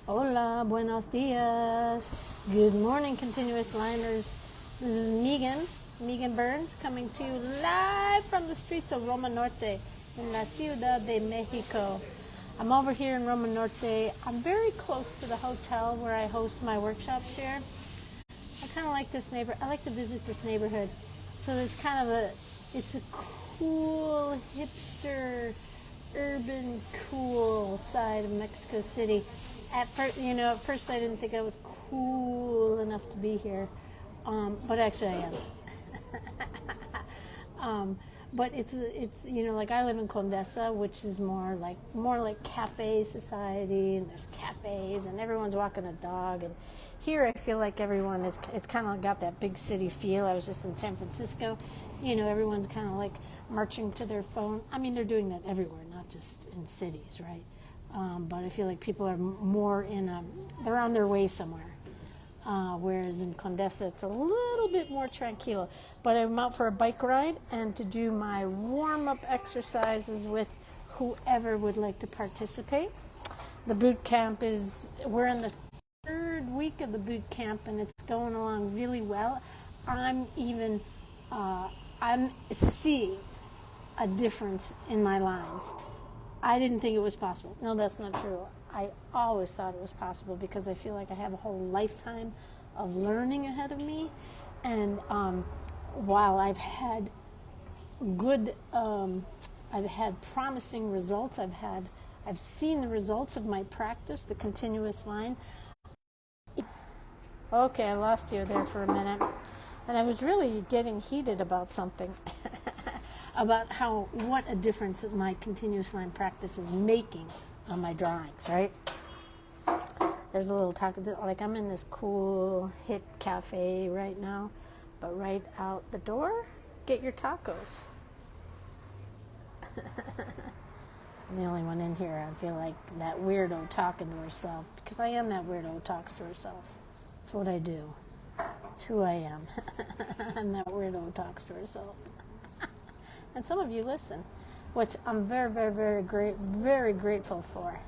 Hola, buenos dias. Good morning, continuous liners. This is Megan Burns, coming to you live from the streets of Roma Norte in la Ciudad de Mexico. I'm over here in Roma Norte. I'm very close to the hotel where I host my workshops here. I kind of like this I like to visit this neighborhood. So it's kind of it's a cool, hipster, urban, cool side of Mexico City. At first I didn't think I was cool enough to be here, but actually I am. But it's like I live in Condesa, which is more like cafe society, and there's cafes and everyone's walking a dog. And here I feel like it's kind of got that big city feel. I was just in San Francisco, everyone's kind of like marching to their phone. I mean, they're doing that everywhere, not just in cities, right? But I feel like people are more they're on their way somewhere. Whereas in Condesa, it's a little bit more tranquilo. But I'm out for a bike ride and to do my warm-up exercises with whoever would like to participate. The boot camp we're in the third week of the boot camp, and it's going along really well. I'm seeing a difference in my lines. I didn't think it was possible. No, that's not true. I always thought it was possible because I feel like I have a whole lifetime of learning ahead of me. And while I've had I've had promising results. I've seen the results of my practice, the continuous line. Okay, I lost you there for a minute. And I was really getting heated about something. About what a difference that my continuous line practice is making on my drawings, right? There's a little talk, like I'm in this cool, hip cafe right now, but right out the door, get your tacos. I'm the only one in here. I feel like that weirdo talking to herself, because I am that weirdo who talks to herself. It's what I do. It's who I am. I'm that weirdo who talks to herself. And some of you listen, which I'm very, very, very grateful for.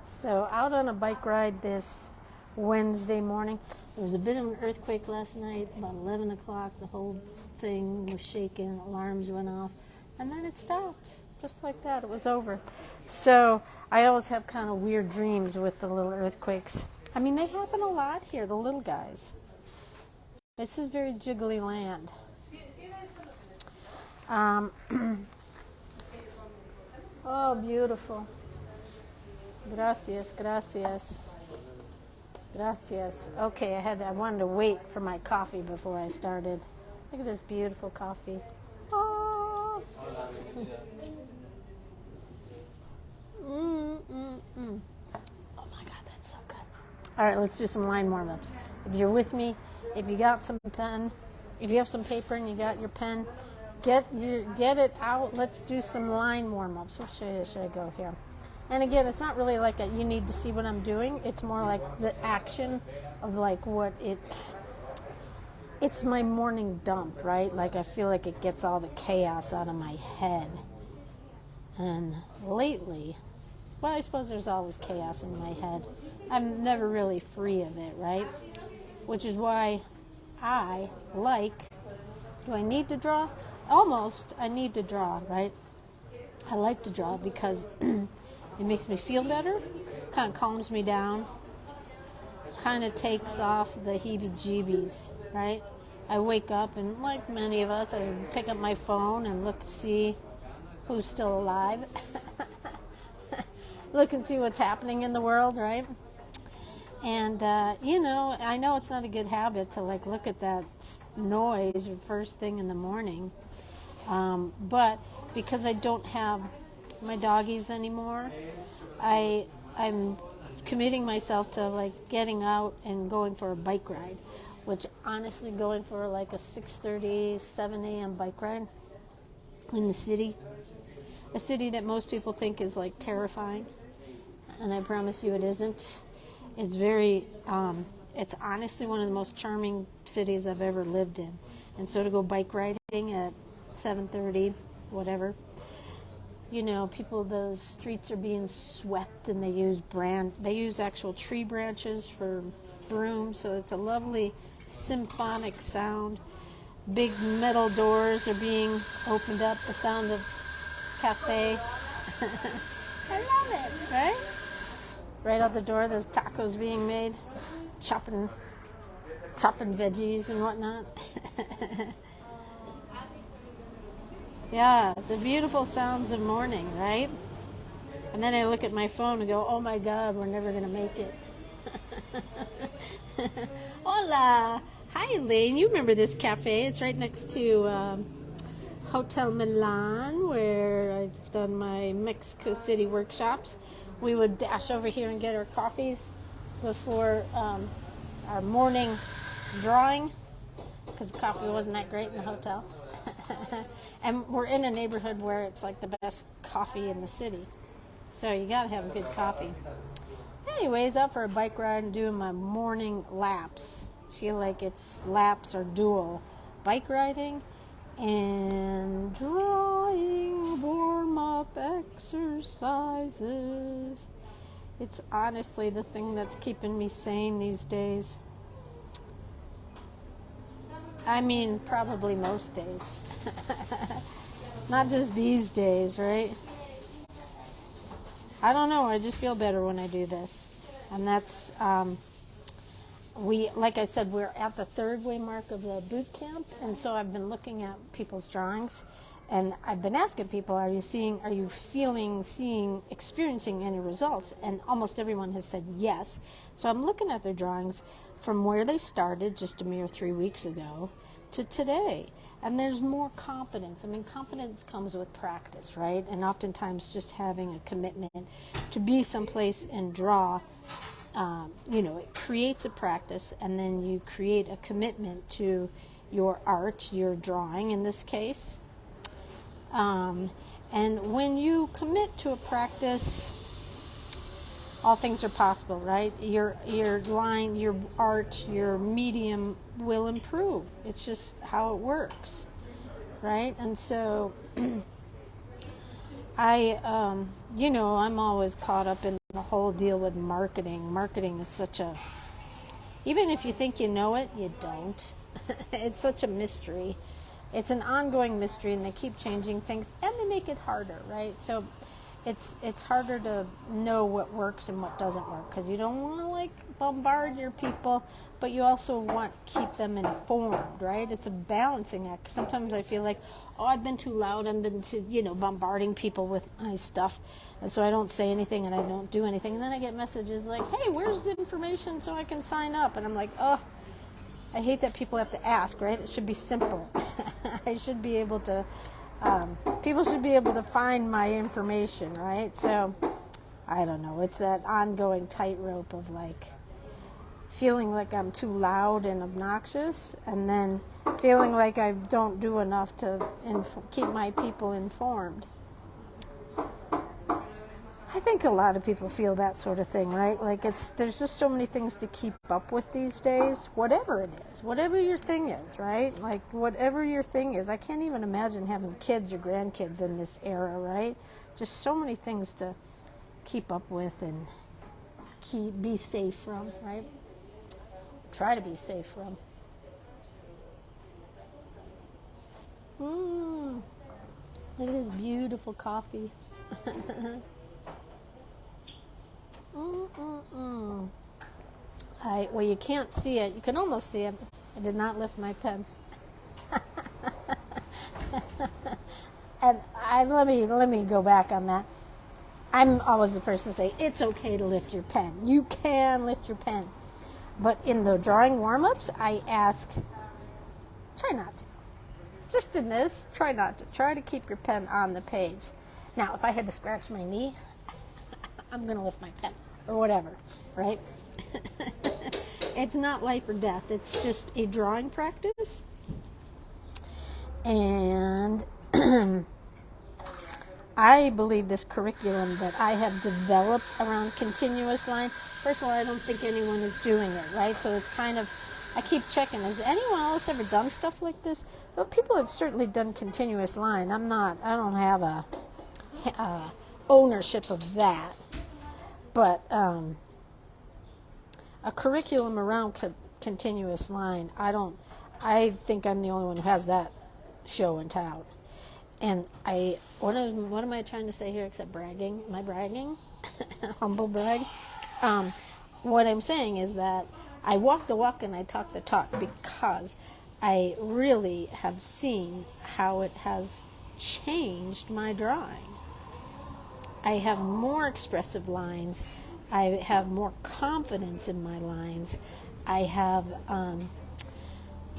So out on a bike ride this Wednesday morning. There was a bit of an earthquake last night, about 11 o'clock. The whole thing was shaking, alarms went off, and then it stopped. Just like that, it was over. So I always have kind of weird dreams with the little earthquakes. I mean, they happen a lot here, the little guys. This is very jiggly land. Oh, beautiful. Gracias. Okay, I wanted to wait for my coffee before I started. Look at this beautiful coffee. Oh. Oh my God, that's so good. All right, let's do some line warm-ups. If you're with me, if you got some pen, if you have some paper and you got your pen, get it out. Let's do some line warm-ups. What should I go here? And again, it's not really like you need to see what I'm doing. It's more like the action of like it's my morning dump, right? Like I feel like it gets all the chaos out of my head. And lately, well, I suppose there's always chaos in my head. I'm never really free of it, right? Which is why do I need to draw? Almost, I need to draw, right? I like to draw because it makes me feel better, kind of calms me down, kind of takes off the heebie-jeebies, right? I wake up and, like many of us, I pick up my phone and look to see who's still alive. Look and see what's happening in the world, right? And, I know it's not a good habit to, look at that noise first thing in the morning. But because I don't have my doggies anymore, I'm committing myself to, getting out and going for a bike ride, which honestly going for, a 6:30, 7 a.m. bike ride in the city, a city that most people think is, terrifying, and I promise you it isn't. It's it's honestly one of the most charming cities I've ever lived in. And so to go bike riding at 7:30, whatever, you know, people, those streets are being swept, and they use actual tree branches for brooms, so it's a lovely symphonic sound. Big metal doors are being opened up, the sound of cafe. I love it, right? Right out the door, there's tacos being made, chopping veggies and whatnot. Yeah, the beautiful sounds of morning, right? And then I look at my phone and go, oh my God, we're never going to make it. Hola! Hi, Elaine. You remember this cafe. It's right next to Hotel Milan, where I've done my Mexico City workshops. We would dash over here and get our coffees before our morning drawing, because coffee wasn't that great in the hotel. And we're in a neighborhood where it's like the best coffee in the city. So you got to have good coffee. Anyways, out for a bike ride and doing my morning laps. Feel like it's laps or dual. Bike riding and drawing warm-up exercises. It's honestly the thing that's keeping me sane these days. I mean, probably most days. Not just these days, right? I don't know. I just feel better when I do this. And that's, like I said, we're at the third way mark of the boot camp. And so I've been looking at people's drawings. And I've been asking people, are you feeling, seeing, experiencing any results? And almost everyone has said yes. So I'm looking at their drawings from where they started just a mere 3 weeks ago to today. And there's more confidence. I mean, confidence comes with practice, right? And oftentimes just having a commitment to be someplace and draw, it creates a practice, and then you create a commitment to your art, your drawing in this case. And when you commit to a practice, all things are possible, right? Your line, your art, your medium will improve. It's just how it works, right? And so I'm always caught up in the whole deal with marketing. Marketing is even if you think you know it, you don't. It's such a mystery. It's an ongoing mystery, and they keep changing things, and they make it harder, right? So it's harder to know what works and what doesn't work, because you don't want to bombard your people, but you also want to keep them informed, right? It's a balancing act. Sometimes I feel like, I've been too loud, I've been too, bombarding people with my stuff, and so I don't say anything and I don't do anything, and then I get messages like, hey, where's the information so I can sign up? And I'm like, I hate that people have to ask, right? It should be simple. I should be able to, people should be able to find my information, right? So, I don't know. It's that ongoing tightrope of feeling like I'm too loud and obnoxious, and then feeling like I don't do enough to keep my people informed. I think a lot of people feel that sort of thing, right? There's just so many things to keep up with these days, whatever it is, whatever your thing is, right? Whatever your thing is. I can't even imagine having kids or grandkids in this era, right? Just so many things to keep up with and be safe from, right? Try to be safe from. Look at this beautiful coffee. Well, you can't see it. You can almost see it. I did not lift my pen. And let me go back on that. I'm always the first to say it's okay to lift your pen. You can lift your pen. But in the drawing warm-ups, I ask, try not to. Just in this, try not to. Try to keep your pen on the page. Now, if I had to scratch my knee, I'm going to lift my pen or whatever, right? It's not life or death. It's just a drawing practice. And I believe this curriculum that I have developed around continuous line, first of all, I don't think anyone is doing it, right? So it's kind of, I keep checking, has anyone else ever done stuff like this? Well, people have certainly done continuous line. I don't have a ownership of that. But a curriculum around continuous line, I think I'm the only one who has that show in town. And what am I trying to say here except bragging? Am I bragging? Humble brag. What I'm saying is that I walk the walk and I talk the talk because I really have seen how it has changed my drawing. I have more expressive lines. I have more confidence in my lines. I'm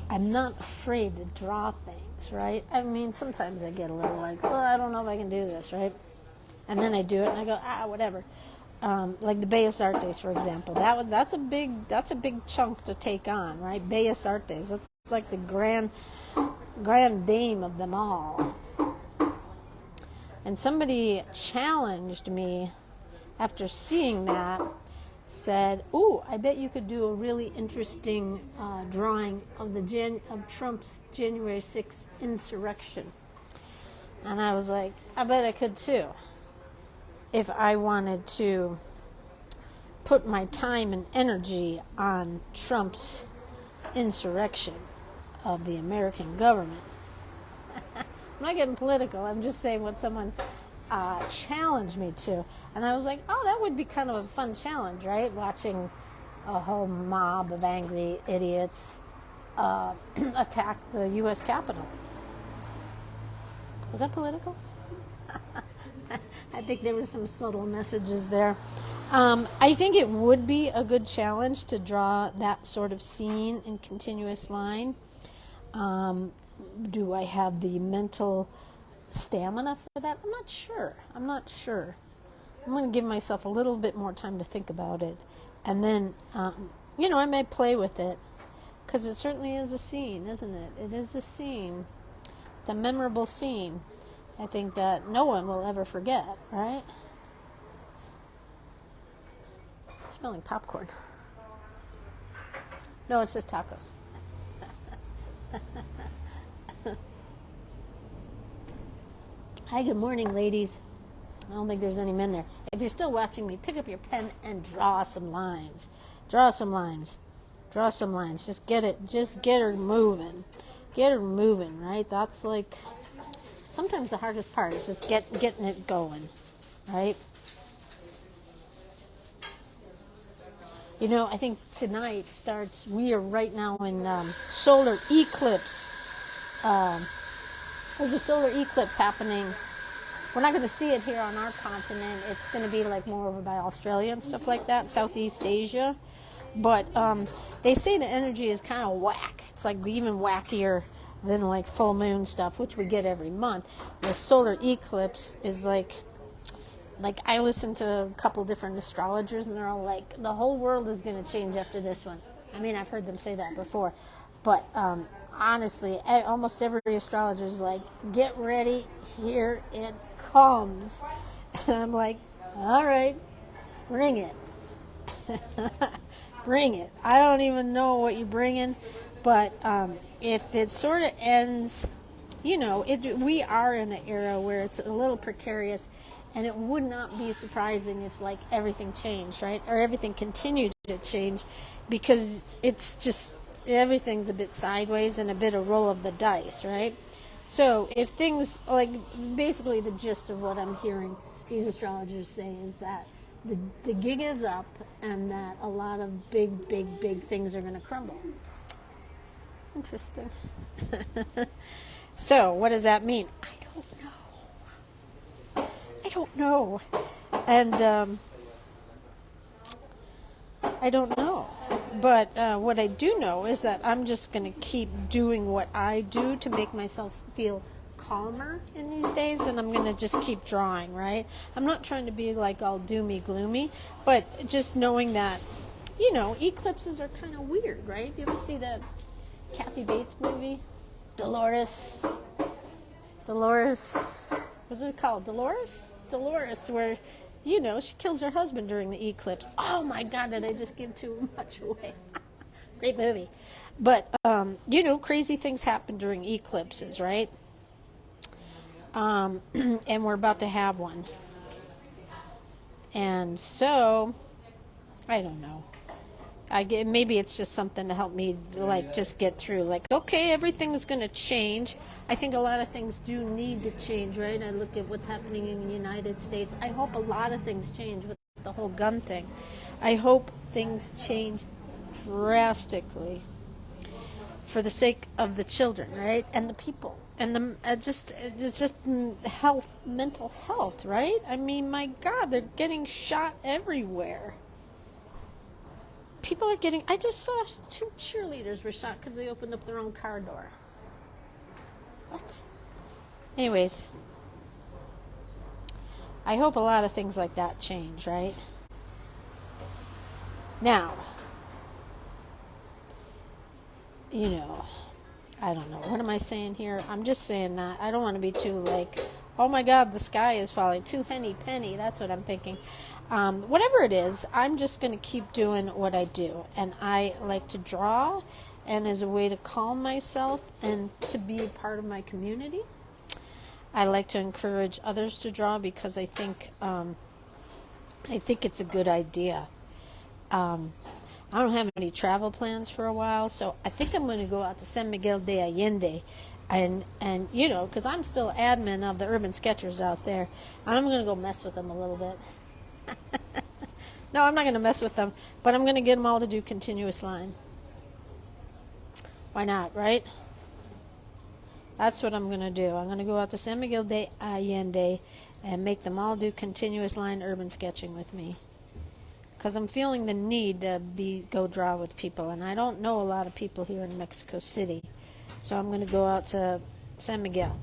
not afraid to draw things, right? I mean, sometimes I get a little like, oh, I don't know if I can do this, right? And then I do it and I go, whatever. Like the Bellas Artes, for example, that's a big chunk to take on, right? Bellas Artes, that's like the grand dame of them all. And somebody challenged me after seeing that, said, "Ooh, I bet you could do a really interesting drawing of of Trump's January 6th insurrection." And I was like, I bet I could too, if I wanted to put my time and energy on Trump's insurrection of the American government. I'm not getting political. I'm just saying what someone challenged me to. And I was like, oh, that would be kind of a fun challenge, right? Watching a whole mob of angry idiots attack the U.S. Capitol. Was that political? I think there were some subtle messages there. I think it would be a good challenge to draw that sort of scene in continuous line. Do I have the mental stamina for that? I'm not sure. I'm going to give myself a little bit more time to think about it. And then, I may play with it, because it certainly is a scene, isn't it? It is a scene. It's a memorable scene. I think that no one will ever forget, right? Smelling popcorn. No, it's just tacos. Hi, good morning, ladies. I don't think there's any men there. If you're still watching me, pick up your pen and draw some lines. Draw some lines. Just get her moving. Get her moving, right? That's like sometimes the hardest part is just getting it going, right? I think tonight we are right now in solar eclipse. There's a solar eclipse happening. We're not going to see it here on our continent. It's going to be like more over by Australia and stuff like that, Southeast Asia. But they say the energy is kind of whack. It's like even wackier than like full moon stuff, which we get every month. The solar eclipse is like I listen to a couple different astrologers, and they're all like, the whole world is going to change after this one. I mean, I've heard them say that before. But honestly, almost every astrologer is like, get ready, here it comes. And I'm like, all right, bring it. Bring it. I don't even know what you're bringing, but if it sort of ends, we are in an era where it's a little precarious, and it would not be surprising if like everything changed, right? Or everything continued to change, because it's just everything's a bit sideways and a bit of roll of the dice, right? So if things, like basically the gist of what I'm hearing these astrologers say is that the gig is up, and that a lot of big things are going to crumble. Interesting. So what does that mean? I don't know. And I don't know. But what I do know is that I'm just going to keep doing what I do to make myself feel calmer in these days, and I'm going to just keep drawing, right? I'm not trying to be like all doomy gloomy, but just knowing that, eclipses are kind of weird, right? You ever see the Kathy Bates movie? Dolores, what's it called? Dolores, where she kills her husband during the eclipse. Oh my God, did I just give too much away? Great movie. But, crazy things happen during eclipses, right? and we're about to have one. And so, I don't know. Maybe it's just something to help me, like, just get through. Like, okay, everything's going to change. I think a lot of things do need to change, right? I look at what's happening in the United States. I hope a lot of things change with the whole gun thing. I hope things change drastically for the sake of the children, right? And the people. And it's just health, mental health, right? I mean, my God, they're getting shot everywhere. People are getting... I just saw 2 cheerleaders were shot because they opened up their own car door. What? Anyways, I hope a lot of things like that change, right? Now, you know, I don't know. What am I saying here? I'm just saying that. I don't want to be too like, oh my God, the sky is falling. Too henny penny. That's what I'm thinking. Whatever it is, I'm just going to keep doing what I do. And I like to draw, and as a way to calm myself and to be a part of my community. I like to encourage others to draw because I think it's a good idea. I don't have any travel plans for a while, so I think I'm going to go out to San Miguel de Allende, and you know, because I'm still admin of the Urban Sketchers out there. I'm going to go mess with them a little bit. No, I'm not going to mess with them, but I'm going to get them all to do continuous line. Why not, right? That's what I'm going to do. I'm going to go out to San Miguel de Allende and make them all do continuous line urban sketching with me. Because I'm feeling the need to go draw with people, and I don't know a lot of people here in Mexico City. So I'm going to go out to San Miguel.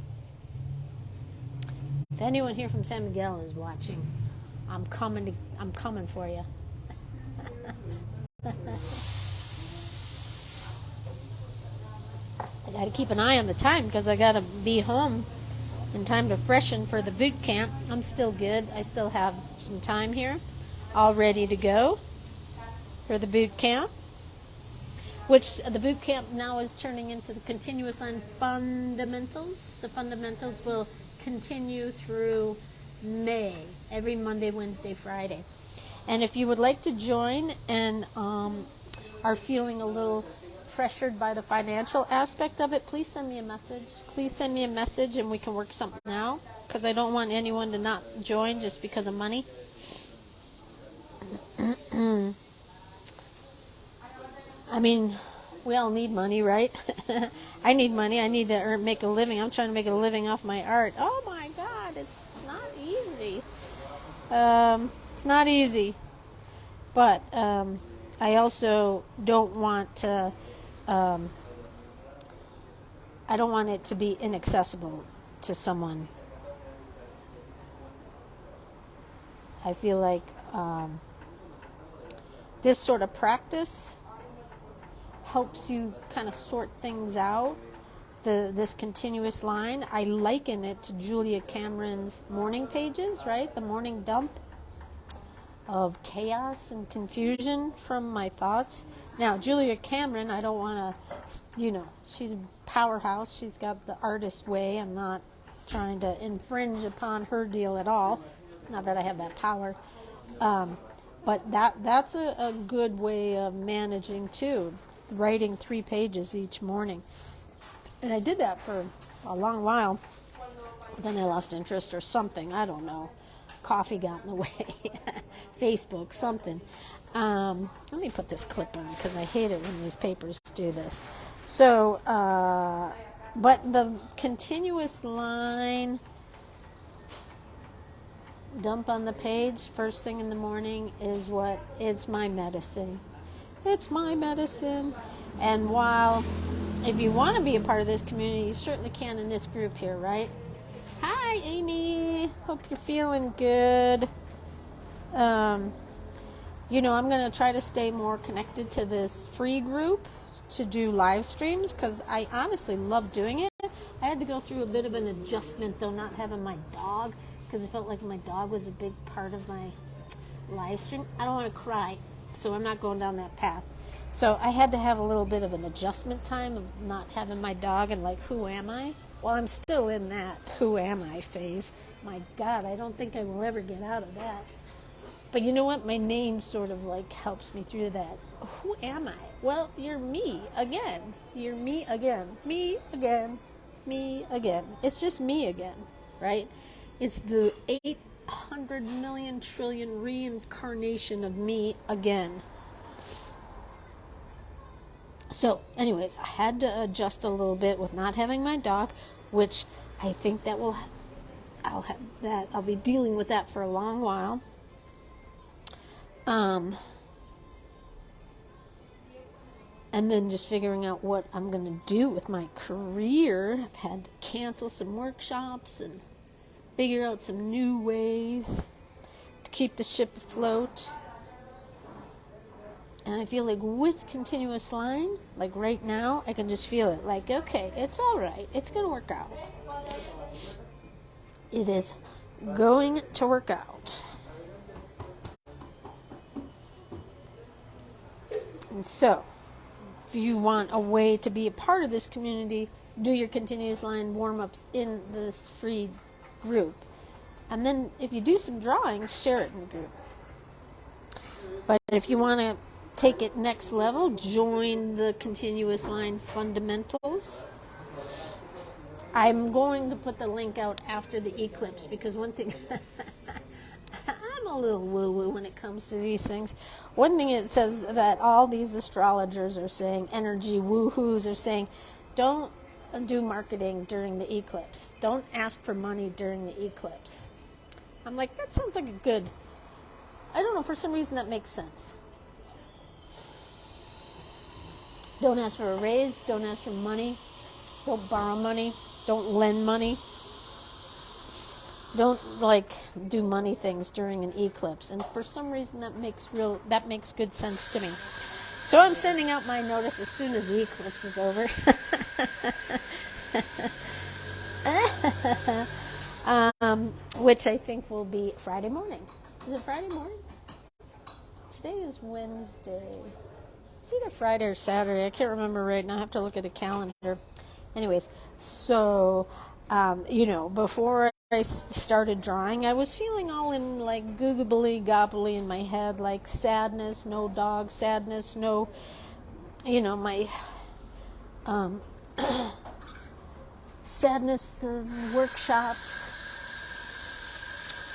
If anyone here from San Miguel is watching, I'm coming for you. I got to keep an eye on the time because I got to be home in time to freshen for the boot camp. I'm still good. I still have some time here, all ready to go for the boot camp, which the boot camp now is turning into the continuous line fundamentals. The fundamentals will continue through May, every Monday, Wednesday, Friday. And if you would like to join and are feeling a little pressured by the financial aspect of it, please send me a message. Please send me a message and we can work something out, because I don't want anyone to not join just because of money. I mean, we all need money, right? I need money. I need to make a living. I'm trying to make a living off my art. Oh my God, it's not easy. It's not easy. But I also don't want to... I don't want it to be inaccessible to someone. I feel like this sort of practice helps you kind of sort things out. This continuous line, I liken it to Julia Cameron's morning pages, right? The morning dump of chaos and confusion from my thoughts. Now, Julia Cameron, I don't want to, she's a powerhouse. She's got the artist way. I'm not trying to infringe upon her deal at all. Not that I have that power. But that's a good way of managing, too. Writing 3 pages each morning. And I did that for a long while. Then I lost interest or something. I don't know. Coffee got in the way. Facebook, something. Let me put this clip on because I hate it when these papers do this. So, but the continuous line dump on the page first thing in the morning is what is my medicine. It's my medicine. And while, if you want to be a part of this community, you certainly can in this group here, right? Hi, Amy. Hope you're feeling good. I'm going to try to stay more connected to this free group to do live streams because I honestly love doing it. I had to go through a bit of an adjustment, though, not having my dog, because I felt like my dog was a big part of my live stream. I don't want to cry, so I'm not going down that path. So I had to have a little bit of an adjustment time of not having my dog and like, who am I? Well, I'm still in that who am I phase. My God, I don't think I will ever get out of that. But you know what? My name sort of like helps me through that. Who am I? Well, you're me again. You're me again. Me again. Me again. It's just me again, right? It's the 800 million trillion reincarnation of me again. So, anyways, I had to adjust a little bit with not having my dog, which I think that I'll be dealing with that for a long while. And then just figuring out what I'm going to do with my career. I've had to cancel some workshops and figure out some new ways to keep the ship afloat. And I feel like with continuous line, like right now, I can just feel it. Like, okay, it's all right. It's going to work out. It is going to work out. And so, if you want a way to be a part of this community, do your continuous line warm-ups in this free group. And then if you do some drawings, share it in the group. But if you want to take it next level, join the continuous line fundamentals. I'm going to put the link out after the eclipse because one thing... I'm a little woo-woo when it comes to these things. One thing it says that all these astrologers are saying, energy woo-hoos are saying, don't do marketing during the eclipse. Don't ask for money during the eclipse. I'm like, that sounds like a good... I don't know, for some reason that makes sense. Don't ask for a raise. Don't ask for money. Don't borrow money. Don't lend money. Don't do money things during an eclipse, and for some reason that makes good sense to me. So I'm sending out my notice as soon as the eclipse is over. Which I think will be Friday morning. Is it Friday morning? Today is Wednesday. It's either Friday or Saturday. I can't remember right now. I have to look at a calendar. Anyways, so before I started drawing, I was feeling all in like googly gobbly in my head, like sadness, no dog, sadness, no, my sadness, workshops.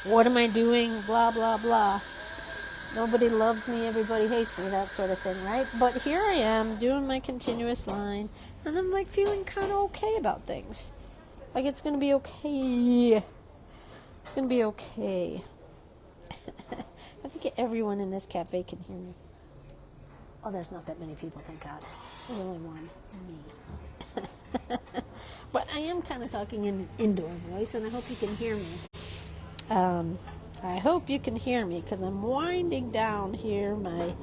What am I doing? Blah, blah, blah. Nobody loves me, everybody hates me, that sort of thing, right? But here I am doing my continuous line, and I'm like feeling kind of okay about things. Like it's going to be okay. It's going to be okay. I think everyone in this cafe can hear me. Oh, there's not that many people, thank God. There's only one, me. But I am kind of talking in indoor voice, and I hope you can hear me. I hope you can hear me because I'm winding down here my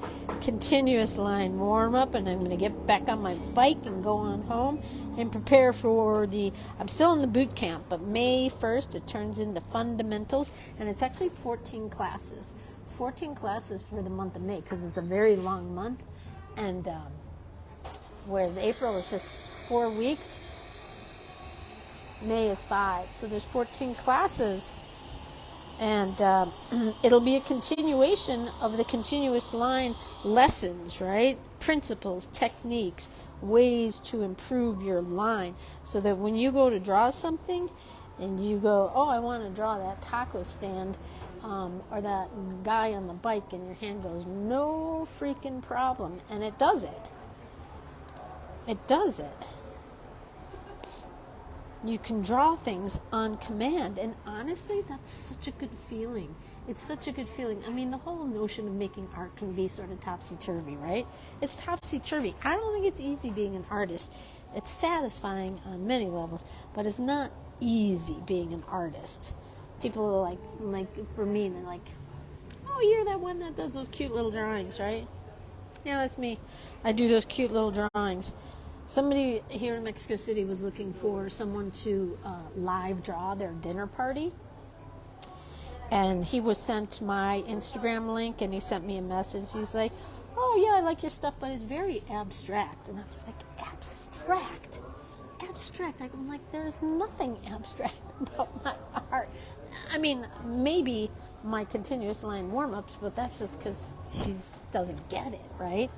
continuous line warm-up, and I'm going to get back on my bike and go on home and prepare for I'm still in the boot camp, but May 1st it turns into fundamentals, and it's actually 14 classes. 14 classes for the month of May because it's a very long month, and whereas April is just 4 weeks, May is 5. So there's 14 classes. And it'll be a continuation of the continuous line lessons, right? Principles, techniques, ways to improve your line. So that when you go to draw something and you go, oh, I want to draw that taco stand or that guy on the bike, and your hand goes, no freaking problem. And it does it. It does it. You can draw things on command, and honestly, that's such a good feeling. It's such a good feeling. I mean, the whole notion of making art can be sort of topsy-turvy, right? It's topsy-turvy. I don't think it's easy being an artist. It's satisfying on many levels, but it's not easy being an artist. People are like for me, they're like, oh, you're that one that does those cute little drawings, right? Yeah, that's me. I do those cute little drawings. Somebody here in Mexico City was looking for someone to live draw their dinner party. And he was sent my Instagram link, and he sent me a message. He's like, oh, yeah, I like your stuff, but it's very abstract. And I was like, abstract? abstract. I'm like, there's nothing abstract about my art. I mean, maybe my continuous line warm-ups, but that's just because he doesn't get it, right?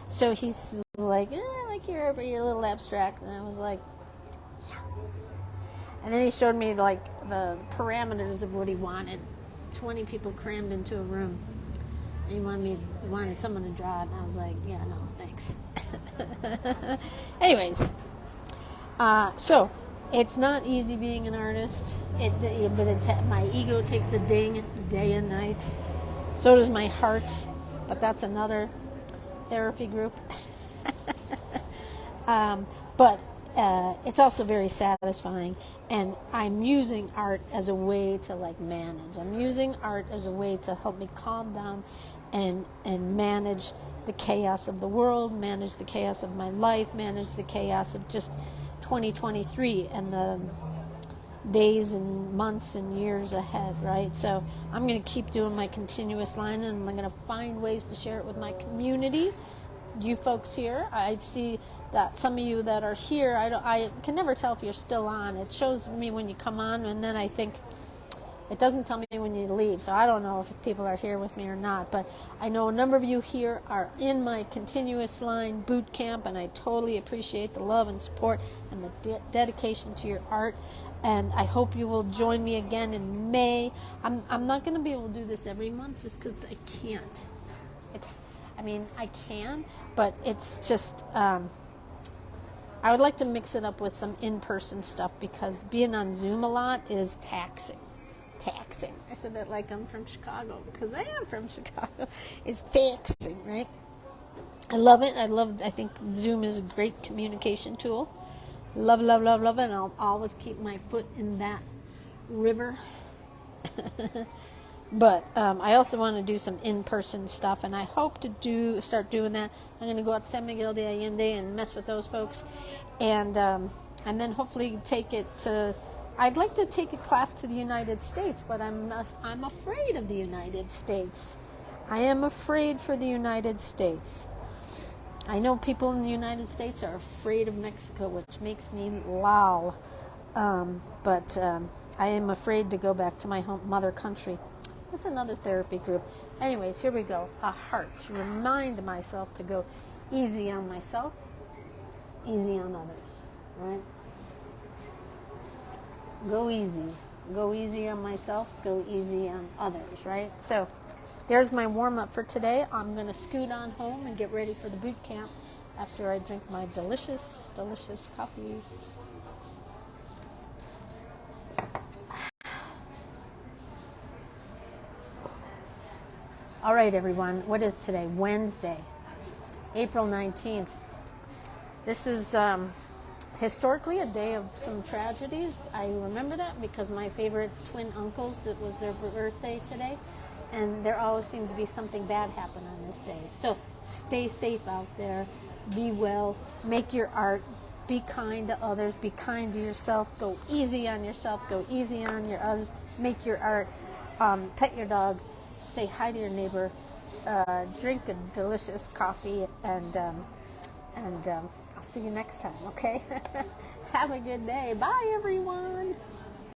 So he's like, like you're a little abstract. And I was like, yeah. And then he showed me like the parameters of what he wanted. 20 people crammed into a room. And he wanted someone to draw it. And I was like, yeah, no, thanks. Anyways, so it's not easy being an artist. My ego takes a ding day and night. So does my heart, but that's another therapy group. But it's also very satisfying, and I'm using art as a way to like manage. I'm using art as a way to help me calm down and manage the chaos of the world, manage the chaos of my life, manage the chaos of just 2023 and the days and months and years ahead, right? So I'm going to keep doing my continuous line, and I'm going to find ways to share it with my community. You folks here, I see that some of you that are here, I can never tell if you're still on. It shows me when you come on, and then I think it doesn't tell me when you leave. So I don't know if people are here with me or not, but I know a number of you here are in my continuous line boot camp, and I totally appreciate the love and support and the dedication to your art. And I hope you will join me again in May. I'm not going to be able to do this every month just because I can't. I can, but it's just, I would like to mix it up with some in-person stuff because being on Zoom a lot is taxing. I said that like I'm from Chicago because I am from Chicago. It's taxing, right? I love it. I think Zoom is a great communication tool. Love it, and I'll always keep my foot in that river. But I also want to do some in-person stuff, and I hope to start doing that. I'm going to go out to San Miguel de Allende and mess with those folks, and then hopefully take it to. I'd like to take a class to the United States, but I'm afraid of the United States. I am afraid for the United States. I know people in the United States are afraid of Mexico, which makes me lol. But I am afraid to go back to my mother country. That's another therapy group. Anyways, here we go. A heart to remind myself to go easy on myself, easy on others, right? Go easy. Go easy on myself, go easy on others, right? So there's my warm-up for today. I'm going to scoot on home and get ready for the boot camp after I drink my delicious, delicious coffee. All right, everyone. What is today? Wednesday, April 19th. This is historically a day of some tragedies. I remember that because my favorite twin uncles, it was their birthday today, and there always seemed to be something bad happen on this day. So stay safe out there. Be well. Make your art. Be kind to others. Be kind to yourself. Go easy on yourself. Go easy on your others. Make your art. Pet your dog. Say hi to your neighbor. Drink a delicious coffee, and I'll see you next time, okay? Have a good day. Bye, everyone.